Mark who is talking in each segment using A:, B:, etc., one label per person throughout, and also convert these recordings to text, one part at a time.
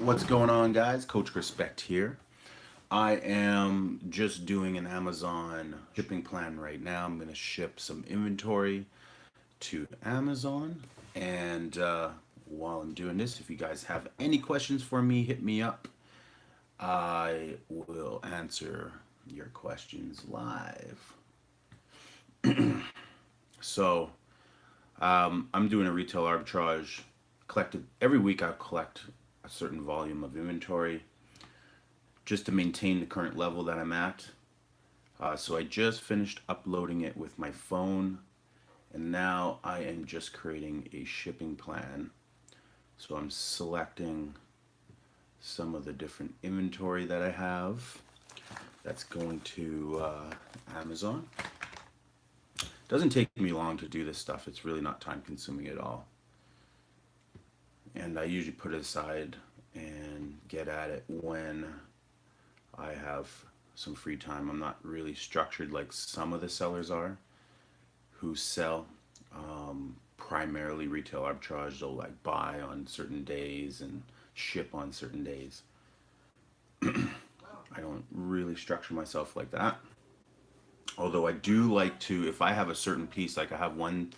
A: What's going on, guys? Coach Chrispect here. I am just doing an Amazon shipping plan right now. I'm going to ship some inventory to Amazon. And while I'm doing this, if you guys have any questions for me, hit me up. I will answer your questions live. So, I'm doing a retail arbitrage. Collected every week, I collect a certain volume of inventory just to maintain the current level that I'm at. So I just finished uploading it with my phone, and now I am just creating a shipping plan. So I'm selecting some of the different inventory that I have that's going to Amazon. Doesn't take me long to do this stuff. It's really not time consuming at all. And I usually put it aside and get at it when I have some free time. I'm not really structured like some of the sellers are who sell primarily retail arbitrage. They'll like buy on certain days and ship on certain days. I don't really structure myself like that. Although I do like to, if I have a certain piece, like I have one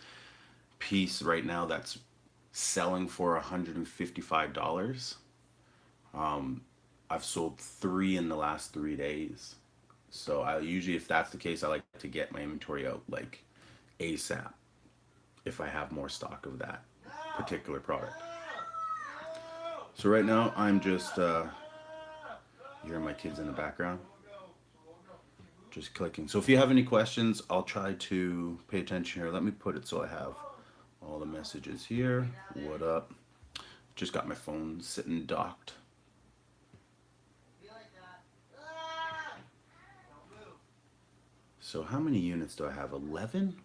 A: piece right now that's selling for $155. I've sold three in the last 3 days. So I usually, if that's the case, I like to get my inventory out like ASAP if I have more stock of that particular product. So right now I'm just hearing my kids in the background, just clicking. So if you have any questions, I'll try to pay attention here. Let me put it so I have all the messages here. What up? Just got my phone sitting docked. So how many units do I have? 11?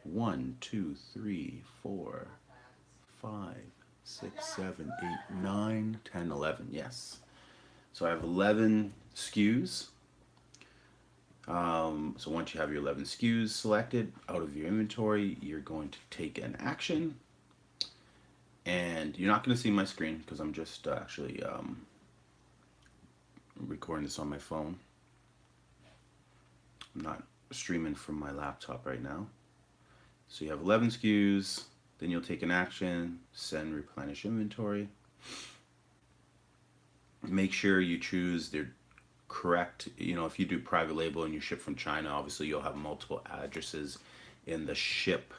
A: 1, 2, 3, 4, 5, 6, 7, 8, 9, 10, 11. Yes. So I have 11 SKUs. So once you have your 11 SKUs selected out of your inventory, you're going to take an action. And you're not going to see my screen because I'm just actually recording this on my phone. I'm not streaming from my laptop right now. So you have 11 SKUs, then you'll take an action, send replenish inventory. Make sure you choose the correct, if you do private label and you ship from China, obviously you'll have multiple addresses in the ship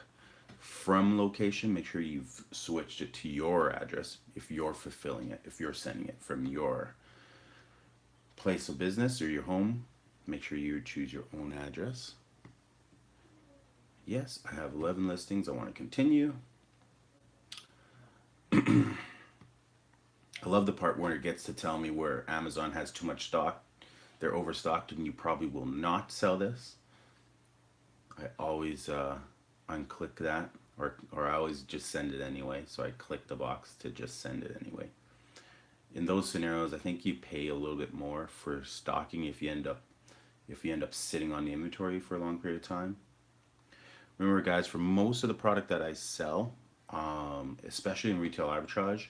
A: from location. Make sure you've switched it to your address if you're fulfilling it, if you're sending it from your place of business or your home. Make sure you choose your own address. Yes, I have 11 listings. I want to continue. I love the part where it gets to tell me where Amazon has too much stock. They're overstocked and you probably will not sell this. I always unclick that, or I always just send it anyway. So I click the box to just send it anyway. In those scenarios, I think you pay a little bit more for stocking if you end up sitting on the inventory for a long period of time. Remember, guys, for most of the product that I sell, especially in retail arbitrage,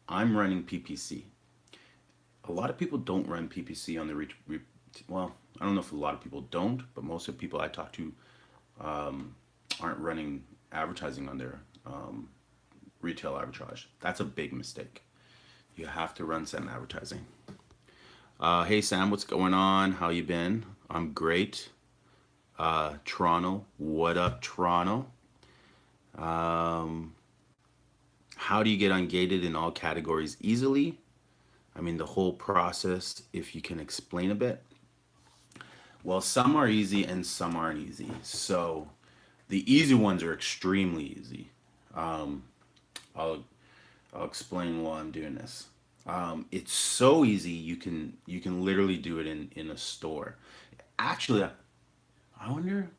A: I'm running PPC. A lot of people don't run PPC on the well, I don't know if a lot of people don't, but most of the people I talk to aren't running advertising on their retail arbitrage. That's a big mistake. You have to run some advertising. Hey Sam, what's going on? How you been? I'm great. Toronto, what up, Toronto? How do you get ungated in all categories easily? I mean, the whole process, if you can explain a bit. Well, some are easy and some aren't easy. So the easy ones are extremely easy. I'll explain while I'm doing this. It's so easy you can literally do it in a store. Actually, I wonder.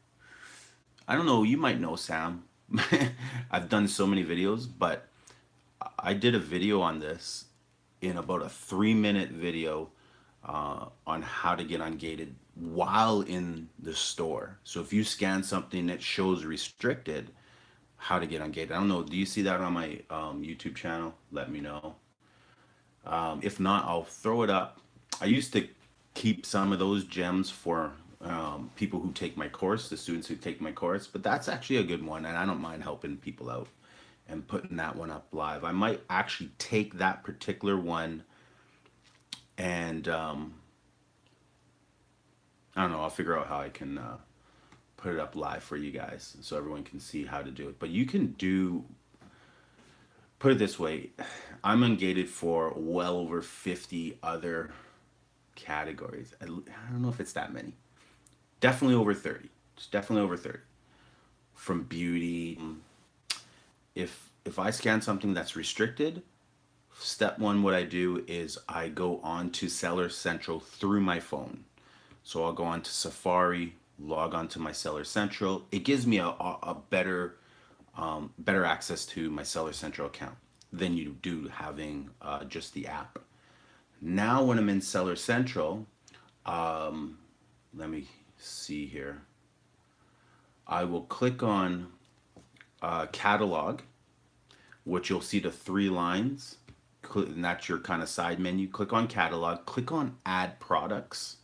A: I don't know. You might know Sam. I've done so many videos, but I did a video on this in about a 3-minute video on how to get ungated while in the store. So if you scan something that shows restricted, how to get ungated. I don't know. Do you see that on my YouTube channel? Let me know. If not, I'll throw it up. I used to keep some of those gems for people who take my course, the students who take my course, but that's actually a good one, and I don't mind helping people out and putting that one up live. I might actually take that particular one and I don't know, I'll figure out how I can put it up live for you guys so everyone can see how to do it. But you can do, put it this way, I'm ungated for well over 50 other categories. I don't know if it's that many. Definitely over 30. It's definitely over 30. From beauty, if I scan something that's restricted, step one, what I do is I go on to Seller Central through my phone. So I'll go on to Safari, log on to my Seller Central. It gives me a better better access to my Seller Central account than you do having just the app. Now when I'm in Seller Central, let me see here. I will click on catalog, which you'll see the three lines, and that's your kind of side menu. Click on catalog, click on add products.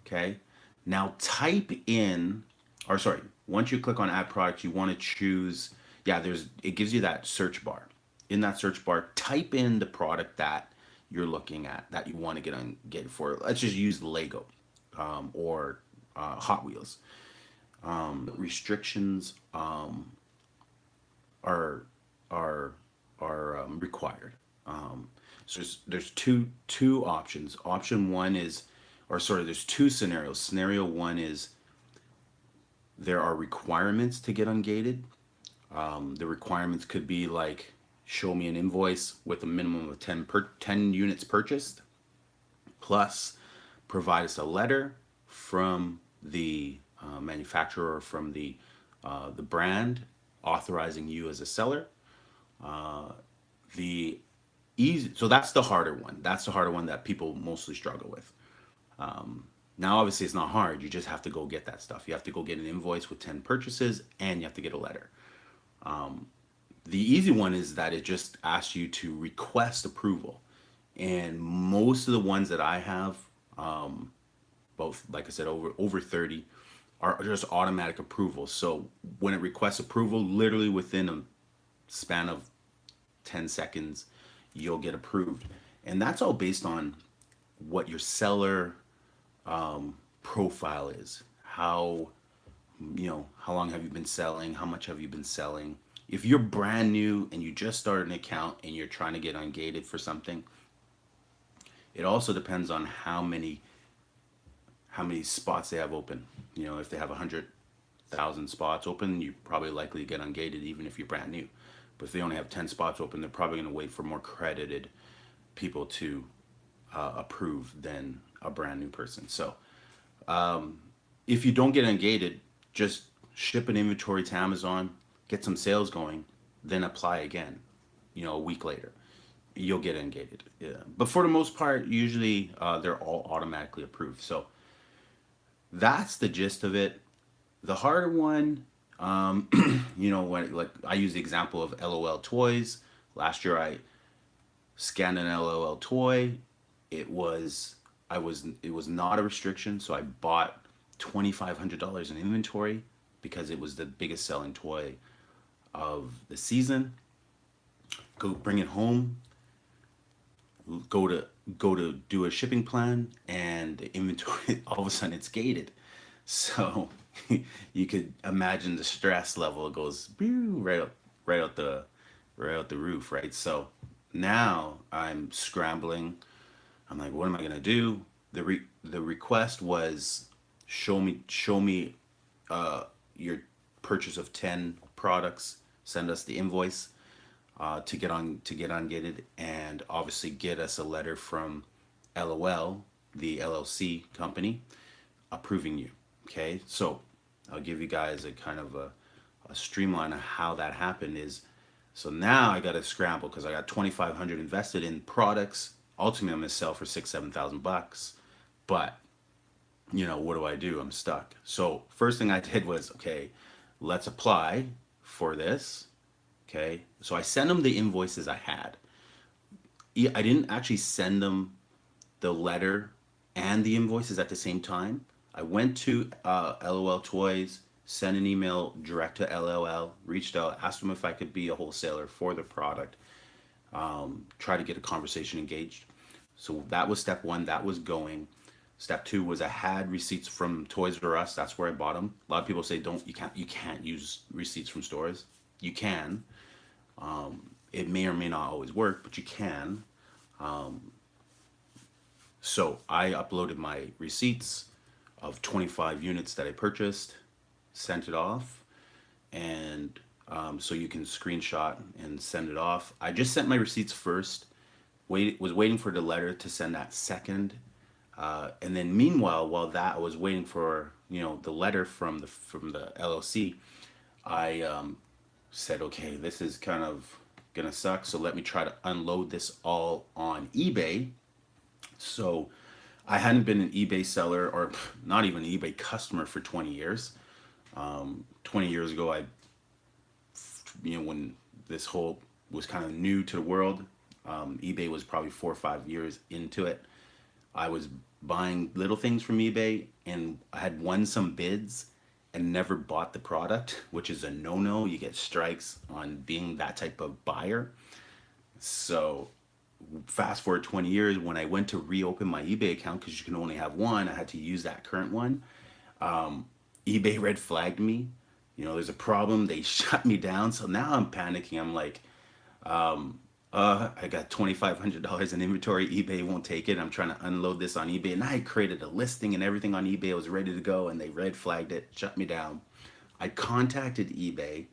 A: Okay. Now type in, or sorry, once you click on add products, you want to choose, yeah, it gives you that search bar. In that search bar, type in the product that you're looking at that you want to get for. Let's just use Lego or Hot Wheels. Restrictions are required. So there's two options. Option one is, or sorry, there's two scenarios. Scenario one is there are requirements to get ungated. The requirements could be like, show me an invoice with a minimum of 10 units purchased, plus provide us a letter from the manufacturer or from the brand authorizing you as a seller. The so that's the harder one. That's the harder one that people mostly struggle with. Now, obviously, it's not hard. You just have to go get that stuff. You have to go get an invoice with 10 purchases, and you have to get a letter. The easy one is that it just asks you to request approval. And most of the ones that I have, both, like I said, over 30, are just automatic approval. So when it requests approval, literally within a span of 10 seconds, you'll get approved. And that's all based on what your seller profile is. How long have you been selling? How much have you been selling? If you're brand new and you just started an account and you're trying to get ungated for something, it also depends on how many spots they have open. If they have 100,000 spots open, you're probably likely to get ungated even if you're brand new. But if they only have 10 spots open, they're probably going to wait for more credited people to approve than a brand new person. So if you don't get ungated, just ship an inventory to Amazon, get some sales going, then apply again, a week later. You'll get ungated. Yeah. But for the most part, usually they're all automatically approved. So that's the gist of it. The harder one, when like I use the example of LOL toys. Last year I scanned an LOL toy. It was not a restriction, so I bought $2,500 in inventory because it was the biggest selling toy of the season. Go bring it home. Go to do a shipping plan, and the inventory all of a sudden it's gated. So you could imagine the stress level. It goes right out the roof, right? So now I'm scrambling. I'm like, what am I gonna do? The request was show me your purchase of 10 products. Send us the invoice to get ungated, and obviously get us a letter from LOL, the LLC company, approving you. Okay, so I'll give you guys a kind of a streamline of how that happened. Is so now I got to scramble because I got 2,500 invested in products. Ultimately, I'm gonna sell for $6,000-7,000, but what do? I'm stuck. So first thing I did was, okay, let's apply for this. Okay, so I sent them the invoices I had. I didn't actually send them the letter and the invoices at the same time. I went to LOL Toys, sent an email direct to LOL, reached out, asked them if I could be a wholesaler for the product, try to get a conversation engaged. So that was step one. That was going. Step two was I had receipts from Toys R Us. That's where I bought them. A lot of people say you can't use receipts from stores. You can. It may or may not always work, but you can. So I uploaded my receipts of 25 units that I purchased, sent it off, and so you can screenshot and send it off. I just sent my receipts first. Was waiting for the letter to send that second, and then meanwhile, while that I was waiting for the letter from the LLC, I said, okay, this is kind of gonna suck. So let me try to unload this all on eBay. So I hadn't been an eBay seller or not even an eBay customer for 20 years. 20 years ago, when this whole was kind of new to the world, eBay was probably 4 or 5 years into it. I was buying little things from eBay and I had won some bids and never bought the product, which is a no-no. You get strikes on being that type of buyer. So fast forward 20 years, when I went to reopen my eBay account, because you can only have one, I had to use that current one. eBay red flagged me. There's a problem. They shut me down. So now I'm panicking. I'm like, I got $2,500 in inventory. eBay won't take it. I'm trying to unload this on eBay. And I created a listing and everything on eBay. I was ready to go and they red flagged it, shut me down. I contacted eBay.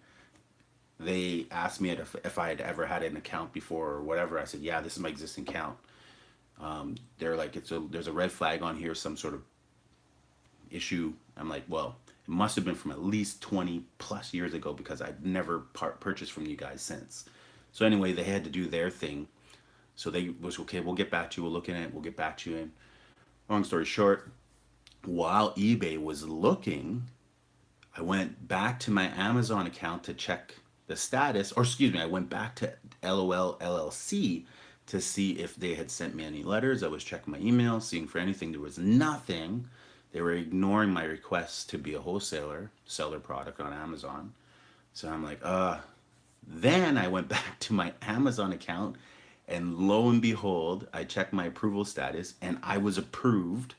A: They asked me if I had ever had an account before or whatever. I said, yeah, this is my existing account. They're like, there's a red flag on here, some sort of issue. I'm like, well, it must have been from at least 20 plus years ago because I've never purchased from you guys since. So anyway, they had to do their thing. So they was, okay, we'll get back to you. We'll look at it. We'll get back to you. And long story short, while eBay was looking, I went back to my Amazon account to check the status, or excuse me, I went back to LOL LLC to see if they had sent me any letters. I was checking my email, seeing for anything. There was nothing. They were ignoring my request to be a wholesaler, sell their product on Amazon. So I'm like, Then I went back to my Amazon account and lo and behold, I checked my approval status and I was approved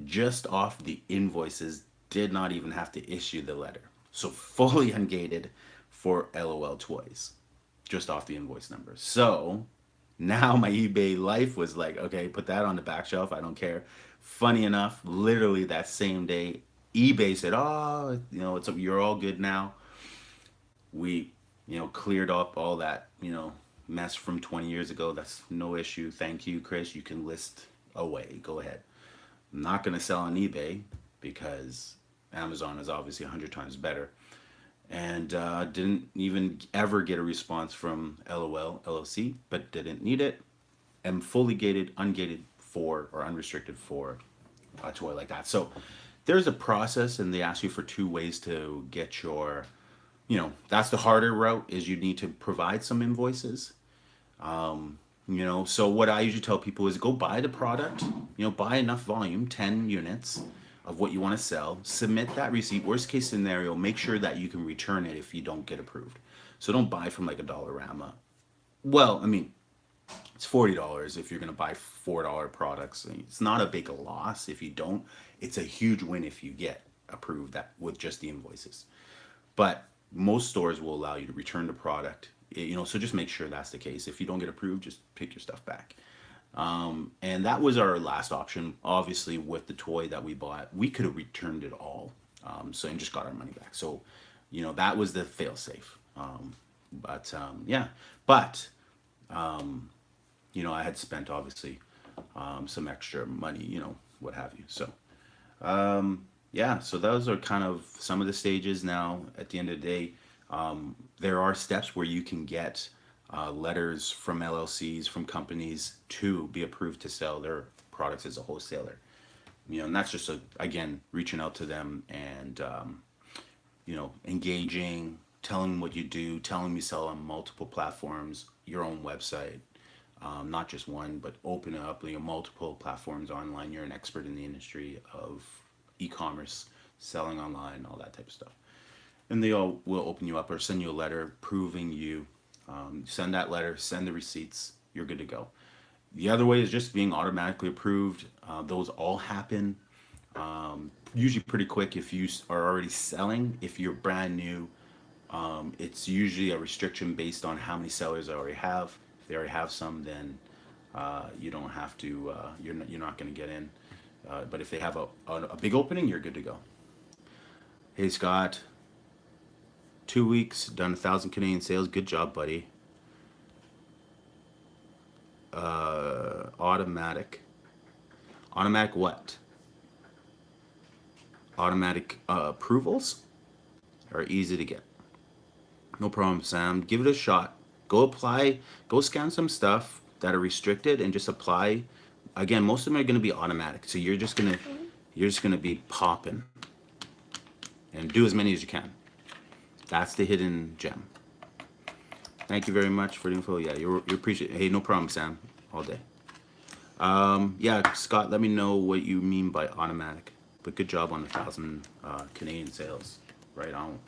A: just off the invoices, did not even have to issue the letter. So fully ungated for LOL Toys, just off the invoice number. So now my eBay life was like, okay, put that on the back shelf. I don't care. Funny enough, literally that same day, eBay said, oh, you're all good now. We, cleared up all that, mess from 20 years ago. That's no issue. Thank you, Chris. You can list away. Go ahead. I'm not going to sell on eBay because Amazon is obviously 100 times better. And didn't even ever get a response from LOL LLC, but didn't need it. Am fully gated, ungated for, or unrestricted for a toy like that. So there's a process, and they ask you for 2 ways to get your, that's the harder route, is you need to provide some invoices. So what I usually tell people is go buy the product, buy enough volume, 10 units of what you want to sell, submit that receipt. Worst case scenario, make sure that you can return it if you don't get approved. So don't buy from like a Dollarama. Well, I mean, it's $40 if you're going to buy $4 products. It's not a big loss if you don't. It's a huge win if you get approved that with just the invoices. But most stores will allow you to return the product, so just make sure that's the case. If you don't get approved, just pick your stuff back. And that was our last option. Obviously, with the toy that we bought, we could have returned it all, and just got our money back. So, that was the fail safe. But I had spent obviously some extra money, what have you. So, so those are kind of some of the stages. Now, at the end of the day, there are steps where you can get letters from LLCs, from companies to be approved to sell their products as a wholesaler. And that's just, again, reaching out to them and, engaging, telling them what you do, telling them you sell on multiple platforms, your own website, not just one, but open up, multiple platforms online. You're an expert in the industry of e-commerce, selling online, all that type of stuff. And they all will open you up or send you a letter proving you. Send that letter, send the receipts, you're good to go. The other way is just being automatically approved. Those all happen usually pretty quick if you are already selling. If you're brand new, it's usually a restriction based on how many sellers they already have. If they already have some, then you don't have to. You're not going to get in. But if they have a big opening, you're good to go. Hey Scott, 2 weeks, done 1,000 Canadian sales. Good job, buddy. Automatic. Automatic what? Automatic approvals are easy to get. No problem, Sam. Give it a shot. Go apply. Go scan some stuff that are restricted and just apply. Again, most of them are going to be automatic, so you're just gonna be popping and do as many as you can. That's the hidden gem. Thank you very much for the info. Yeah, you appreciate it. Hey, no problem, Sam. All day. Yeah, Scott, let me know what you mean by automatic. But good job on 1,000 Canadian sales. Right on.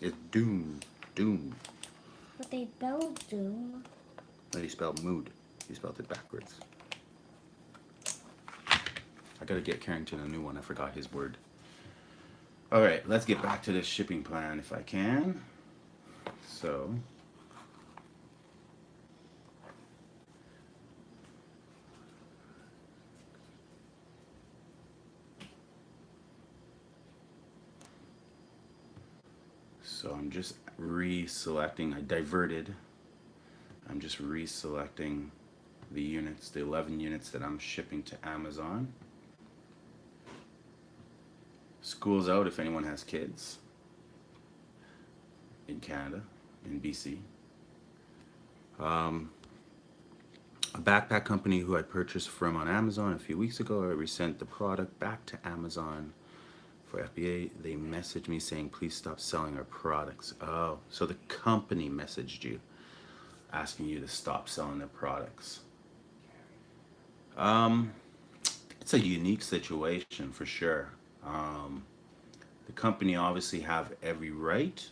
A: It's doom. Doom.
B: But they spelled doom.
A: No, he spelled mood. He spelled it backwards. I gotta get Carrington a new one. I forgot his word. Alright, let's get back to this shipping plan if I can. So I'm just reselecting. I diverted. I'm just reselecting the units, the 11 units that I'm shipping to Amazon. School's out if anyone has kids in Canada, in BC. A backpack company who I purchased from on Amazon a few weeks ago, I resent the product back to Amazon for FBA. They messaged me saying, please stop selling our products. Oh, so the company messaged you asking you to stop selling their products. It's a unique situation for sure. The company obviously have every right.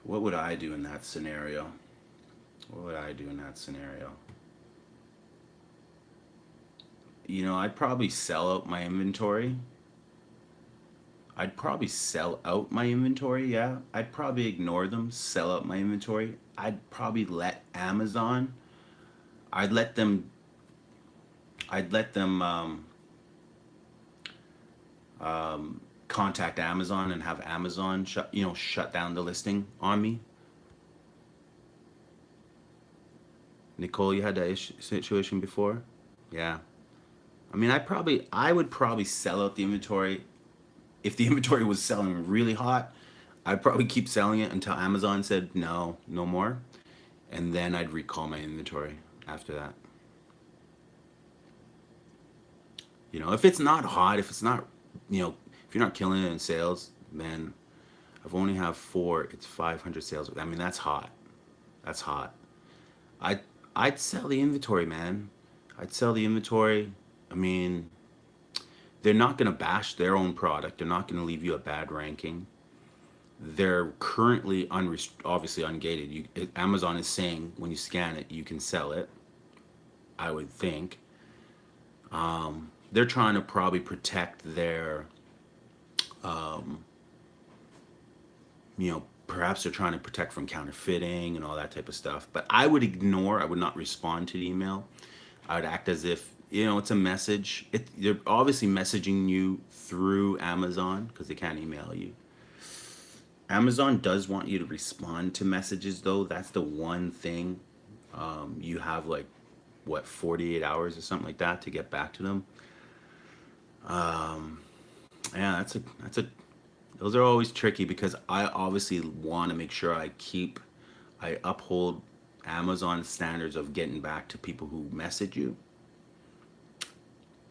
A: What would I do in that scenario? I'd probably sell out my inventory. Yeah. I'd probably ignore them, sell out my inventory. I'd probably let Amazon, I'd let them contact Amazon and have Amazon shut down the listing on me. Nicole, you had that situation before? Yeah. I mean, I would probably sell out the inventory. If the inventory was selling really hot, I'd probably keep selling it until Amazon said no more. And then I'd recall my inventory after that. If it's not hot, if it's not, if you're not killing it in sales, then I've only have 4, it's 500 sales. I mean, that's hot. I'd sell the inventory, man. I mean, they're not going to bash their own product. They're not going to leave you a bad ranking. They're currently obviously ungated. Amazon is saying when you scan it, you can sell it, I would think. They're trying to probably protect their, perhaps they're trying to protect from counterfeiting and all that type of stuff. But I would not respond to the email. I would act as if, it's a message. They're obviously messaging you through Amazon because they can't email you. Amazon does want you to respond to messages, though. That's the one thing. You have 48 hours or something like that to get back to them. Yeah, those are always tricky because I obviously want to make sure I uphold Amazon standards of getting back to people who message you.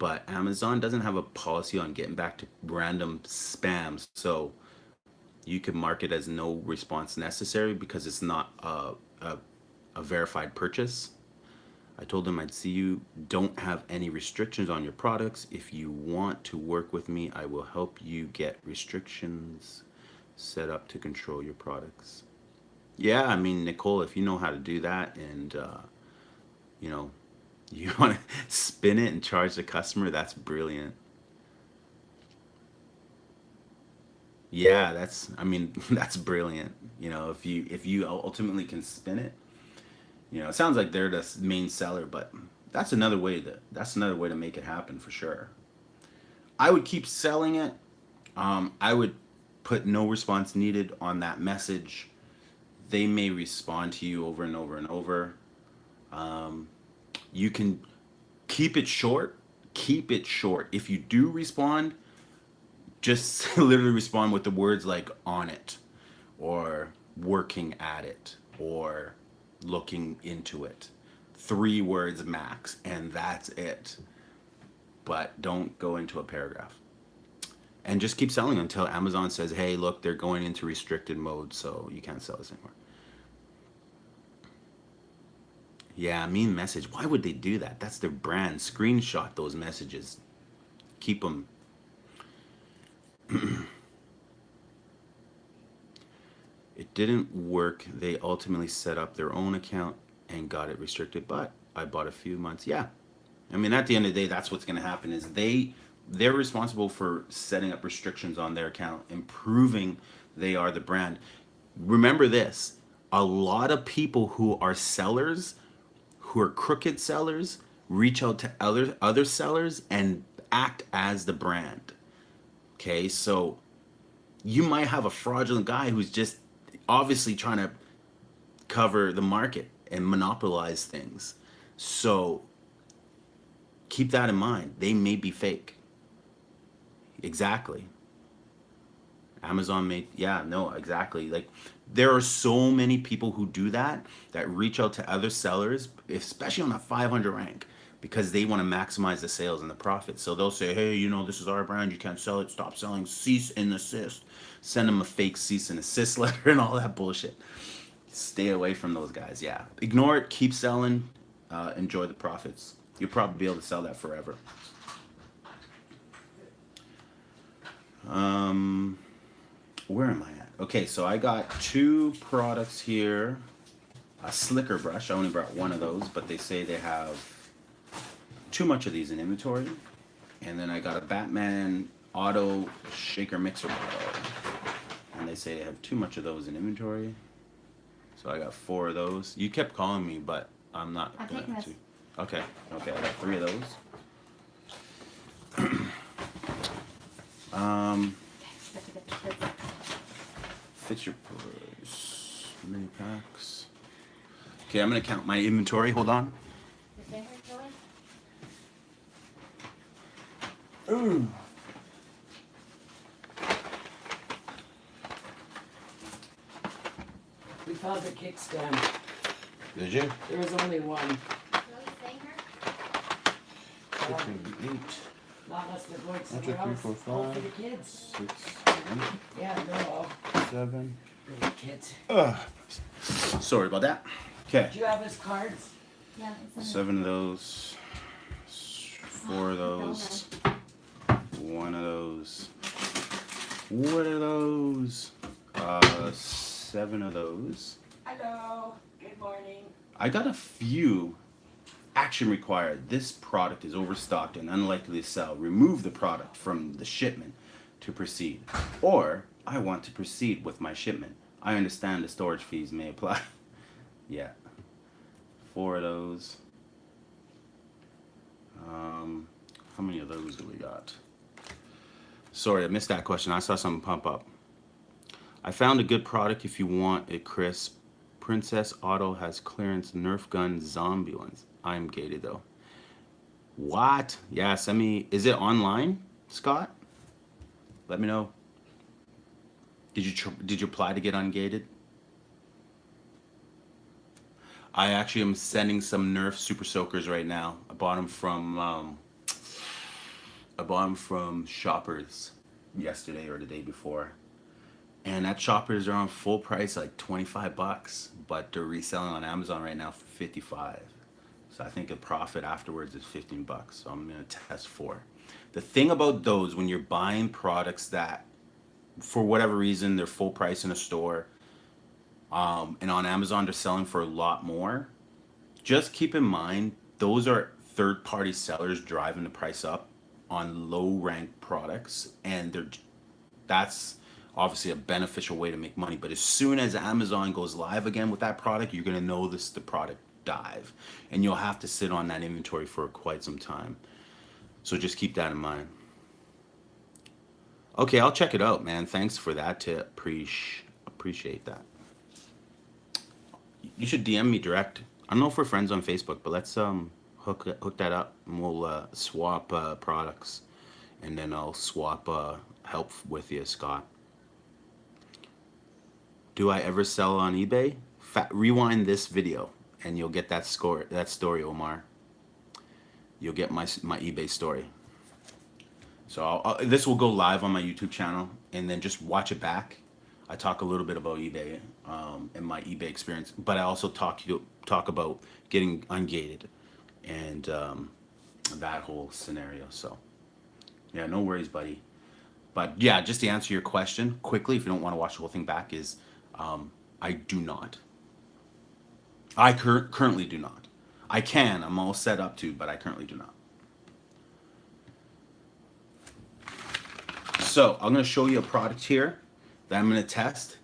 A: but Amazon doesn't have a policy on getting back to random spams. So you can mark it as no response necessary because it's not a verified purchase. I told them I'd see you. Don't have any restrictions on your products. If you want to work with me, I will help you get restrictions set up to control your products. Yeah, I mean, Nicole, if you know how to do that and, you know, you want to spin it and charge the customer, that's brilliant. Yeah, I mean, that's brilliant. You know, if you ultimately can spin it, you know, it sounds like they're the main seller, but that's another way to make it happen for sure. I would keep selling it. I would put no response needed on that message. They may respond to you over and over and over. You can keep it short. Keep it short. If you do respond, just literally respond with the words like on it or working at it or looking into it. 3 words max, and that's it. But don't go into a paragraph. And just keep selling until Amazon says, hey, look, they're going into restricted mode, so you can't sell this anymore. Yeah, mean message. Why would they do that? That's their brand. Screenshot those messages. Keep them. It didn't work. They ultimately set up their own account and got it restricted, but I bought a few months. Yeah. I mean, at the end of the day, that's what's going to happen is they're responsible for setting up restrictions on their account and proving they are the brand. Remember this, a lot of people who are sellers, who are crooked sellers, reach out to other sellers and act as the brand. Okay, so you might have a fraudulent guy who's just obviously trying to cover the market and monopolize things. So keep that in mind. They may be fake. Exactly. Amazon may, yeah, no, exactly. Like there are so many people who do that reach out to other sellers, especially on a 500 rank, because they want to maximize the sales and the profits. So they'll say, hey, you know, this is our brand. You can't sell it. Stop selling. Cease and assist. Send them a fake cease and assist letter and all that bullshit. Stay away from those guys. Yeah. Ignore it. Keep selling. Enjoy the profits. You'll probably be able to sell that forever. Where am I at? Okay, so I got 2 products here. A slicker brush. I only brought 1 of those, but they say they have too much of these in inventory. And then I got a Batman auto shaker mixer bottle. And they say they have too much of those in inventory. So I got 4 of those. You kept calling me, but I'm not going to. Okay, I got 3 of those. Fisher Price mini packs. Okay, I'm gonna count my inventory. Hold on. Ooh.
C: We found the kickstand.
A: Did you?
C: There was only one.
A: 8.
C: Not us to go
A: 1, 2,
C: somewhere
A: 3,
C: else.
A: 4,
C: All
A: 5,
C: for the kids.
A: 6, 7,
C: Yeah, they're all
A: 7.
C: little kids.
A: Sorry about that. Okay.
C: Do you have his cards?
B: Yeah,
A: 7 of those. 4 of those. 1 of those. What are those? 7 of those.
C: Hello. Good morning.
A: I got a few. Action required. This product is overstocked and unlikely to sell. Remove the product from the shipment to proceed. Or, I want to proceed with my shipment. I understand the storage fees may apply. Yeah. 4 of those. How many of those do we got? Sorry, I missed that question. I saw something pump up. I found a good product if you want it, Chris. Princess Auto has clearance Nerf gun zombie ones. I'm gated though. What? Yeah, send me. Is it online, Scott? Let me know. Did you apply to get ungated? I actually am sending some Nerf Super Soakers right now. I bought them from I bought them from Shoppers yesterday or the day before. And at Shoppers are on full price like 25 bucks, but they're reselling on Amazon right now for 55. So I think the profit afterwards is 15 bucks. So I'm going to test 4. The thing about those, when you're buying products that for whatever reason they're full price in a store, and on Amazon they're selling for a lot more, just keep in mind those are third party sellers driving the price up on low ranked products, and that's obviously a beneficial way to make money. But as soon as Amazon goes live again with that product, you're going to notice the product dive, and you'll have to sit on that inventory for quite some time. So just keep that in mind. Okay, I'll check it out, man. Thanks for that tip. Appreciate that. You should DM me direct. I don't know if we're friends on Facebook, but let's hook that up, and we'll swap products, and then I'll swap help with you, Scott. Do I ever sell on eBay? Rewind this video, and you'll get that story, Omar. You'll get my eBay story. So this will go live on my YouTube channel, and then just watch it back. I talk a little bit about eBay and my eBay experience, but I also talk about getting ungated and that whole scenario. So yeah, no worries, buddy. But yeah, just to answer your question quickly, if you don't want to watch the whole thing back, is I do not. I currently do not. I can. I'm all set up to, but I currently do not. So I'm going to show you a product here that I'm going to test.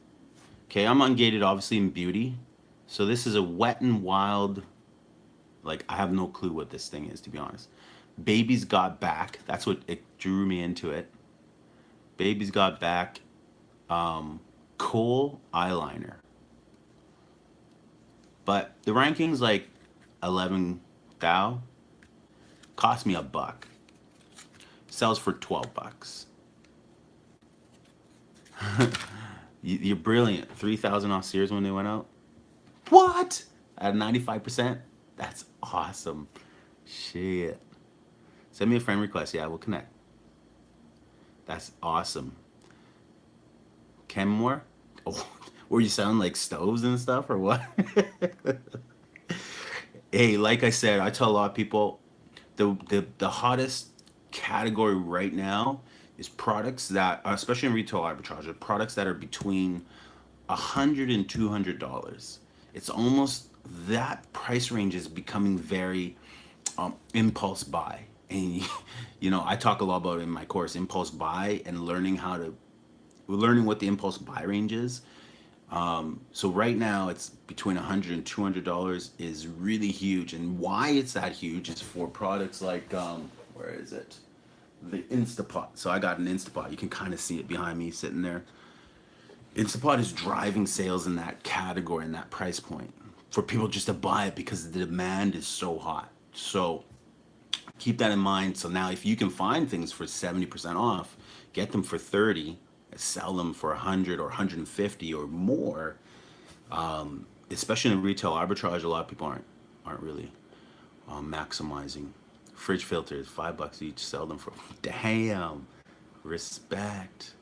A: Okay, I'm ungated obviously in beauty. So this is a Wet n Wild, like I have no clue what this thing is, to be honest. Baby's Got Back, that's what it drew me into it. Baby's Got Back Kohl eyeliner. But the ranking's like 11 thou. Cost me $1. Sells for 12 bucks. You're brilliant. 3,000 off Sears when they went out. What? At 95%? That's awesome. Shit. Send me a friend request. Yeah, we'll connect. That's awesome. Kenmore? Oh, were you selling like stoves and stuff or what? Hey, like I said, I tell a lot of people the hottest category right now is products that, especially in retail arbitrage, are products that are between $100 and $200. It's almost that price range is becoming very impulse buy, and you know I talk a lot about it in my course, impulse buy, and learning what the impulse buy range is. So right now it's between $100 and $200 is really huge, and why it's that huge is for products like where is it? The Instapot. So I got an Instapot. You can kind of see it behind me sitting there. Instapot is driving sales in that category, in that price point, for people just to buy it because the demand is so hot. So keep that in mind. So now if you can find things for 70% off, get them for 30, sell them for 100 or 150 or more. Especially in retail arbitrage, a lot of people aren't really maximizing. Fridge filters, $5 each, sell them for damn. Respect.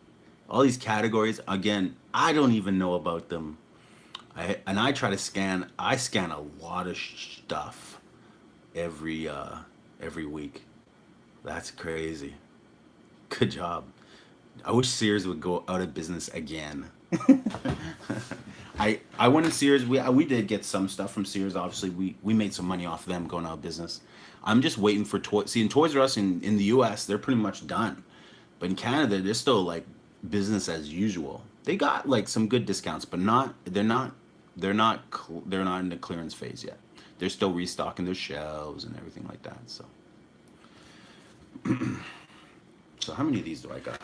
A: All these categories, again, I don't even know about them. I try to scan. I scan a lot of stuff every week. That's crazy. Good job. I wish Sears would go out of business again. I went to Sears. We did get some stuff from Sears. Obviously, we made some money off of them going out of business. I'm just waiting for in Toys R Us in the U.S. they're pretty much done, but in Canada they're still like business as usual. They got like some good discounts, but they're not in the clearance phase yet. They're still restocking their shelves and everything like that. So, so how many of these do I got?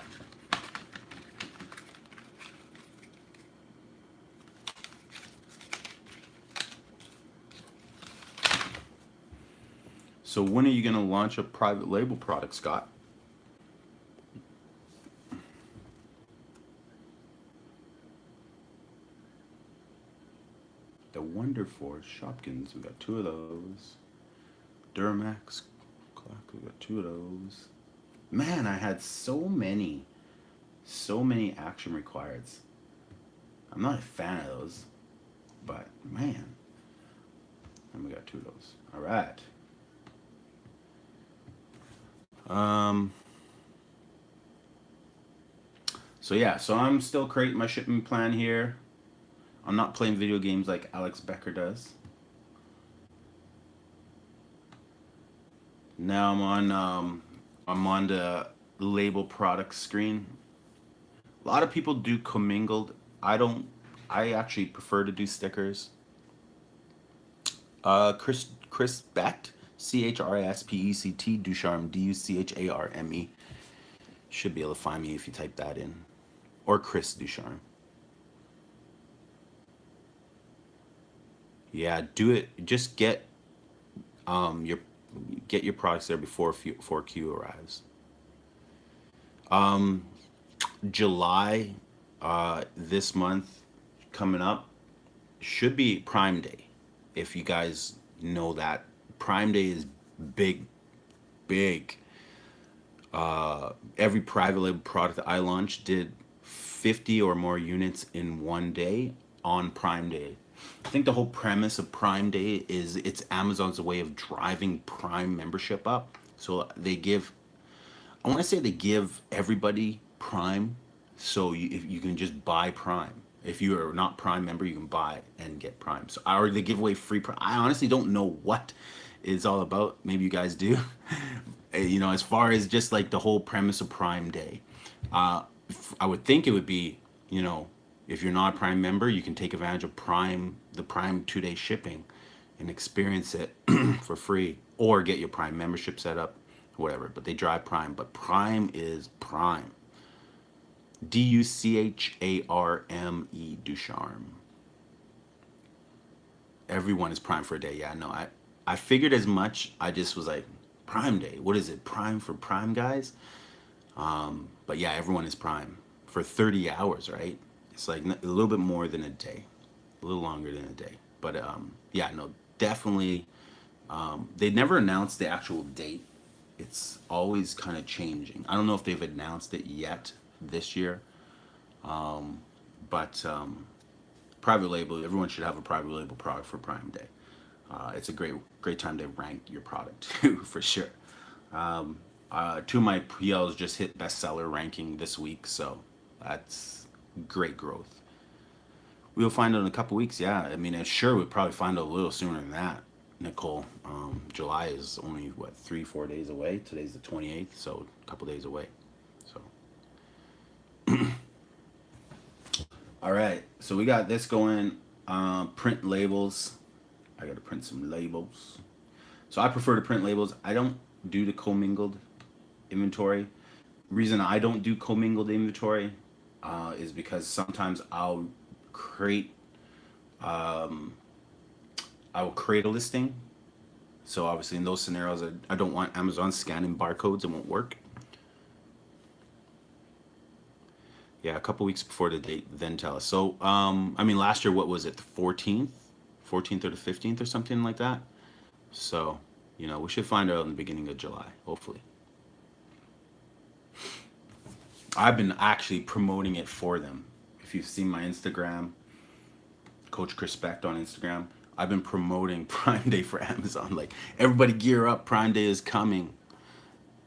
A: So when are you going to launch a private label product, Scott? The Wonder Force Shopkins, we got 2 of those. Duramax clock, we got 2 of those. Man, I had so many action requireds. I'm not a fan of those, but man, and we got two of those. All right. Um. So yeah, so I'm still creating my shipping plan here. I'm not playing video games like Alex Becker does. Now I'm on the label product screen. A lot of people do commingled. I don't. I actually prefer to do stickers. Chrispect, Chrispect, Ducharme, Ducharme. Should be able to find me if you type that in, or Chris Ducharme. Yeah, do it. Just your get your products there before Q arrives. Um, July, this month coming up should be Prime Day. If you guys know that Prime Day is big, big. Every private label product that I launched did 50 or more units in one day on Prime Day. I think the whole premise of Prime Day is it's Amazon's way of driving Prime membership up. So I want to say they give everybody Prime, so if you can just buy Prime. If you are not Prime member, you can buy and get Prime. So, or they give away free Prime. I honestly don't know what it's all about. Maybe you guys do. As far as just like the whole premise of Prime Day, I would think it would be, if you're not a Prime member, you can take advantage of the Prime 2-day shipping, and experience it for free, or get your Prime membership set up, whatever. But they drive Prime. But Prime is Prime. Ducharme, Ducharme. Everyone is Prime for a day. Yeah, no, I figured as much. I just was like, Prime Day. What is it? Prime for Prime guys? But yeah, everyone is Prime for 30 hours, right? It's like a little bit more than a day, a little longer than a day. But yeah, no, definitely. They never announced the actual date. It's always kind of changing. I don't know if they've announced it yet this year. But private label, everyone should have a private label product for Prime Day. It's a great time to rank your product too, for sure. Two of my PLs just hit bestseller ranking this week, so that's great growth. We'll find out in a couple weeks. Yeah, I mean, sure, we'll probably find out a little sooner than that, Nicole. July is only what 3-4 days away. Today's the 28th, so a couple days away. So, all right. So we got this going. Print labels. I got to print some labels. So I prefer to print labels. I don't do the commingled inventory. Reason I don't do commingled inventory is because sometimes I'll create I will create a listing. So obviously in those scenarios, I don't want Amazon scanning barcodes. It won't work. Yeah, a couple weeks before the date, then tell us. So, I mean, last year, what was it, the 14th or the 15th or something like that? So, we should find out in the beginning of July, hopefully. I've been actually promoting it for them. If you've seen my Instagram, Coach Chrispect on Instagram, I've been promoting Prime Day for Amazon. Like, everybody gear up, Prime Day is coming.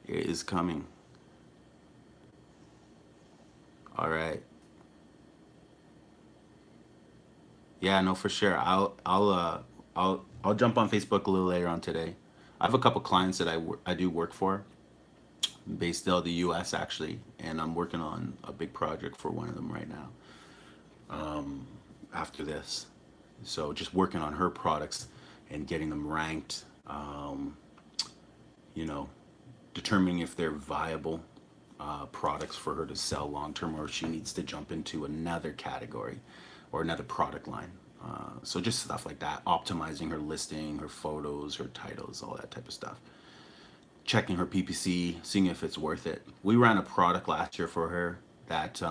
A: It is coming. All right. Yeah, no, for sure. I'll jump on Facebook a little later on today. I have a couple clients that I do work for, based out of the U.S. actually, and I'm working on a big project for one of them right now. After this, so just working on her products and getting them ranked. You know, determining if they're viable products for her to sell long term, or if she needs to jump into another category or another product line. So just stuff like that, optimizing her listing, her photos, her titles, all that type of stuff. Checking her PPC, seeing if it's worth it. We ran a product last year for her that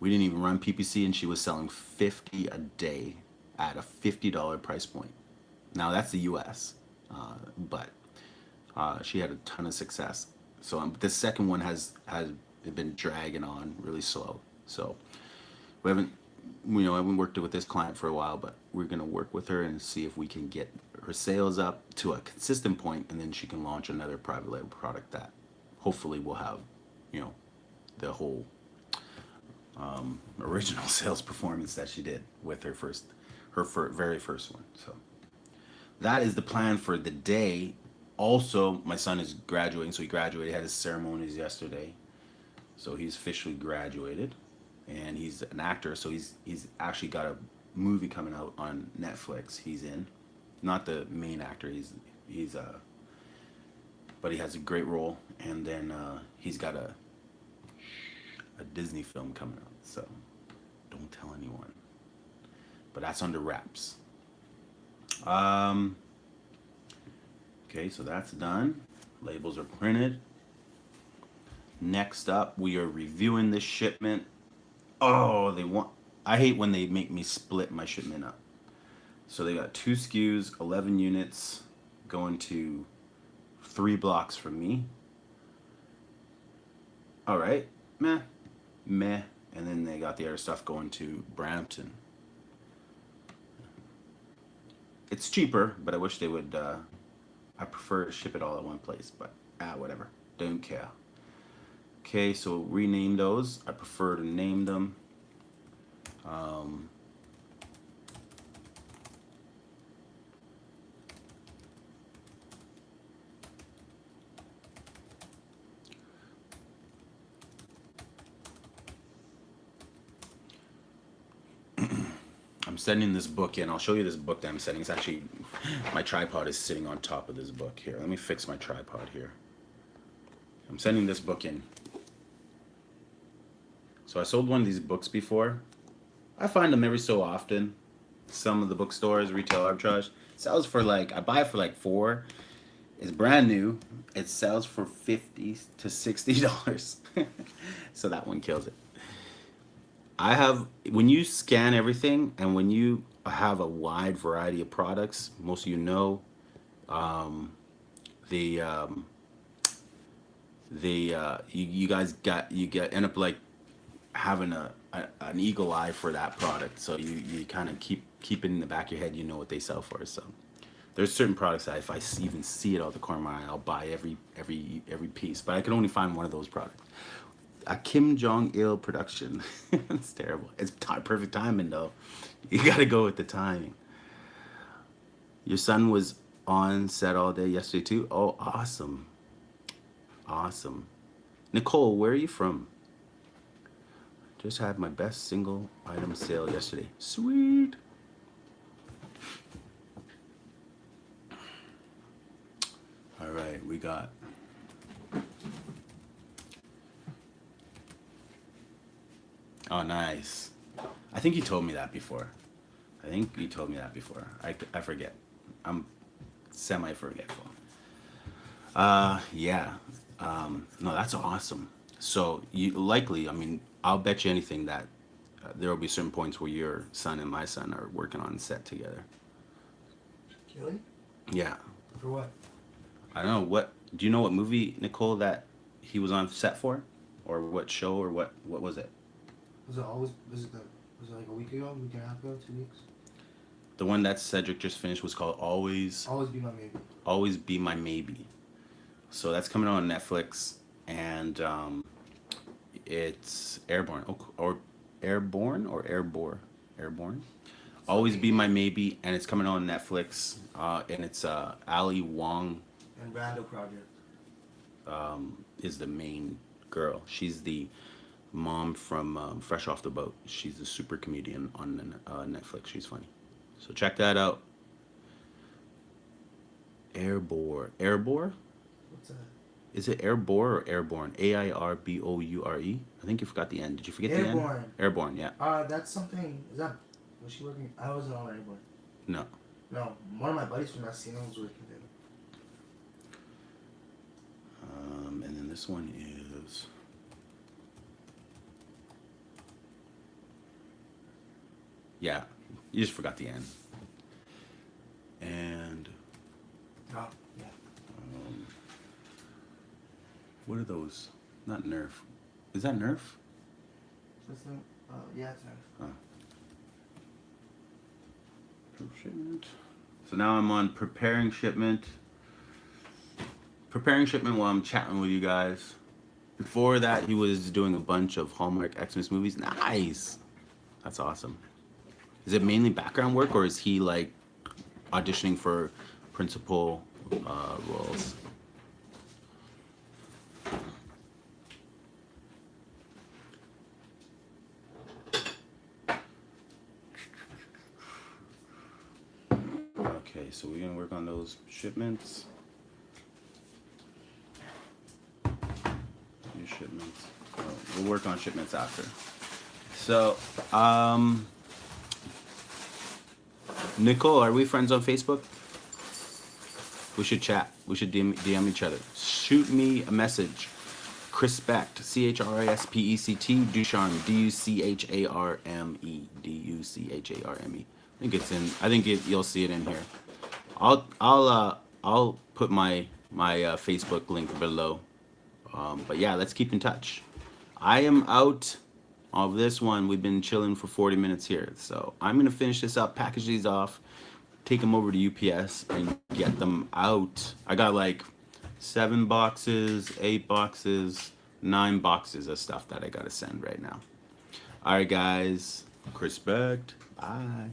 A: we didn't even run PPC, and she was selling 50 a day at a $50 price point. Now that's the US, but she had a ton of success. So the second one has been dragging on really slow. So we haven't, I haven't worked with this client for a while, but we're gonna work with her and see if we can get her sales up to a consistent point, and then she can launch another private label product that hopefully will have, the whole original sales performance that she did with her very first one. So that is the plan for the day. Also, my son is graduating, so he graduated, had his ceremonies yesterday. So he's officially graduated, and he's an actor, so he's actually got a movie coming out on Netflix. He's in, not the main actor. He's but he has a great role, and then he's got a Disney film coming out. So don't tell anyone, but that's under wraps. Okay, so that's done. Labels are printed. Next up, we are reviewing this shipment. Oh, I hate when they make me split my shipment up. So they got 2 SKUs, 11 units, going to 3 blocks from me. All right, meh. And then they got the other stuff going to Brampton. It's cheaper, but I wish they would, I prefer to ship it all at one place, but whatever, don't care. Okay, so rename those. I prefer to name them. I'm sending this book in. I'll show you this book that I'm sending. It's actually, my tripod is sitting on top of this book here. Let me fix my tripod here. I'm sending this book in. So I sold one of these books before. I find them every so often. Some of the bookstores, Retail Arbitrage, sells for I buy it for $4. It's brand new. It sells for $50 to $60. So that one kills it. When you scan everything and when you have a wide variety of products, most of you know, you guys end up having an eagle eye for that product. So you kind of keep it in the back of your head. You know what they sell for. So there's certain products that if I even see it out the corner of my eye, I'll buy every piece. But I can only find one of those products. A Kim Jong-il production. It's terrible. It's perfect timing though. You gotta go with the timing. Your son was on set all day yesterday too? Oh, awesome. Awesome. Nicole, where are you from? Just had my best single item sale yesterday. Sweet. All right, we got oh, nice. I think you told me that before. I forget. I'm semi-forgetful. Yeah. No, that's awesome. So I'll bet you anything that there will be certain points where your son and my son are working on set together.
D: Really?
A: Yeah.
D: For what?
A: I don't know. Do you know what movie, Nicole, that he was on set for? Or what show, or what was it?
D: Was it like a week ago, week and a half ago, 2 weeks?
A: The one that Cedric just finished was called Always
D: Be My Maybe.
A: Always Be My Maybe. So that's coming out on Netflix, and it's Airborne Airborne. Always Be My Maybe, and it's coming out on Netflix, and it's Ali Wong.
D: And Rando Project.
A: Is the main girl. She's the mom from Fresh Off the Boat. She's a super comedian on Netflix. She's funny. So check that out. Airborne.
D: What's that?
A: Is it Airborne or Airborne? AIRBOURE. I think you forgot the end. Did you forget the end?
D: Airborne.
A: Airborne, yeah.
D: That's something. Was she working? I wasn't on Airborne.
A: No.
D: No, one of my buddies from Messina was working there.
A: And then this one is. Yeah, you just forgot the end. And
D: Oh, yeah.
A: what are those? Not Nerf. Is that Nerf?
D: Yeah, it's nice.
A: Shipment. So now I'm on preparing shipment. Preparing shipment while I'm chatting with you guys. Before that, he was doing a bunch of Hallmark Xmas movies. Nice. That's awesome. Is it mainly background work, or is he like auditioning for principal roles? Okay, so we're gonna work on those shipments. New shipments. Oh, we'll work on shipments after. So, Nicole, are we friends on Facebook? We should chat. We should DM each other. Shoot me a message. Chrispect, Chrispect, Ducharme, Ducharme, Ducharme. I think it's in. I think you'll see it in here. I'll put my Facebook link below. But yeah, let's keep in touch. I am out of this one. We've been chilling for 40 minutes here, so I'm gonna finish this up, package these off, take them over to UPS, and get them out. I got like 7 boxes, 8 boxes, 9 boxes of stuff that I gotta send right now. All right, guys. Chrispect. Bye.